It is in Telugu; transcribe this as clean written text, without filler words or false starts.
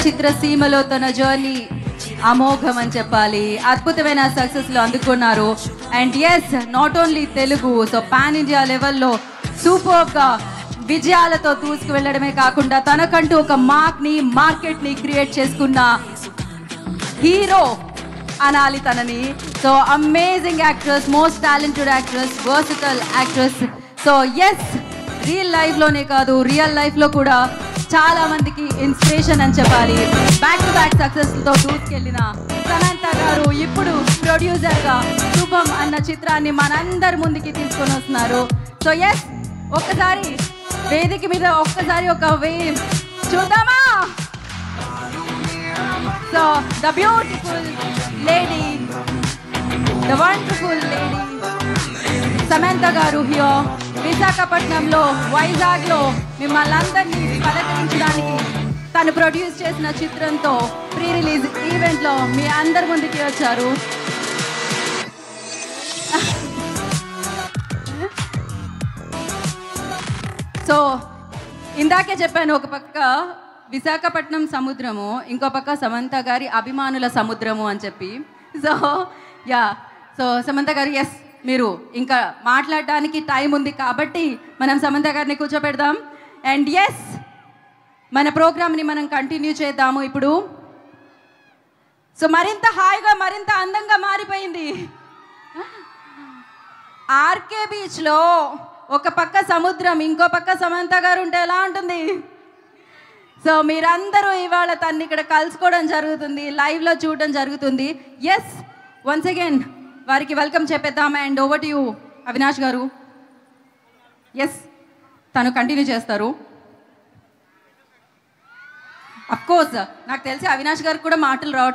చిత్రసీమలో తన జర్నీ అమోఘం అని చెప్పాలి. అద్భుతమైన సక్సెస్లు అందుకున్నారు. And yes, not only Telugu, so pan India లెవెల్లో సూపర్గా విజయాలతో దూసుకు వెళ్ళడమే కాకుండా తనకంటూ ఒక మార్కెట్ని క్రియేట్ చేసుకున్న హీరో అనాలి తనని. So amazing actress, most talented actress, versatile actress. So yes, real లైఫ్లోనే కాదు, రియల్ లైఫ్లో కూడా చాలా మందికి ఇన్స్పిరేషన్ అని చెప్పాలి. బ్యాక్ టు బ్యాక్ సక్సెస్తో దూసుకెళ్ళిన సమంత గారు ఇప్పుడు ప్రొడ్యూసర్గా శుభం అన్న చిత్రాన్ని మనందరి ముందుకి తీసుకొని వస్తున్నారు. సో ఎస్, ఒక్కసారి వేదిక మీద ఒక్కసారి ఒక వేవ్ చూద్దామా? So the beautiful lady, the wonderful lady Samantha గారు హియో విశాఖపట్నంలో, వైజాగ్లో మిమ్మల్ని అందరినీ పలకరించడానికి తను ప్రొడ్యూస్ చేసిన చిత్రంతో ప్రీ రిలీజ్ ఈవెంట్లో మీ అందరి ముందుకి వచ్చారు. సో ఇందాకే చెప్పాను, ఒక పక్క విశాఖపట్నం సముద్రము, ఇంకో పక్క సమంత గారి అభిమానుల సముద్రము అని చెప్పి. సో యా, సో సమంత గారు, ఎస్, మీరు ఇంకా మాట్లాడడానికి టైం ఉంది కాబట్టి మనం సమంత గారిని కూర్చోపెడదాం. అండ్ ఎస్, మన ప్రోగ్రామ్ని మనం కంటిన్యూ చేద్దాము ఇప్పుడు. సో మరింత హాయిగా, మరింత అందంగా మారిపోయింది. ఆర్కే బీచ్లో ఒక పక్క సముద్రం, ఇంకో పక్క సమంత గారు ఉంటే ఎలా ఉంటుంది? సో మీరందరూ ఇవాళ తన్ని ఇక్కడ కలుసుకోవడం జరుగుతుంది, లైవ్లో చూడడం జరుగుతుంది. ఎస్, వన్స్ అగైన్ వారికి వెల్కమ్ చెప్పేద్దాం. And over to you Avinash గారు. ఎస్, తను కంటిన్యూ చేస్తారు. అఫ్కోర్స్ నాకు తెలిసి అవినాష్ గారికి కూడా మాటలు రావట్లేదు.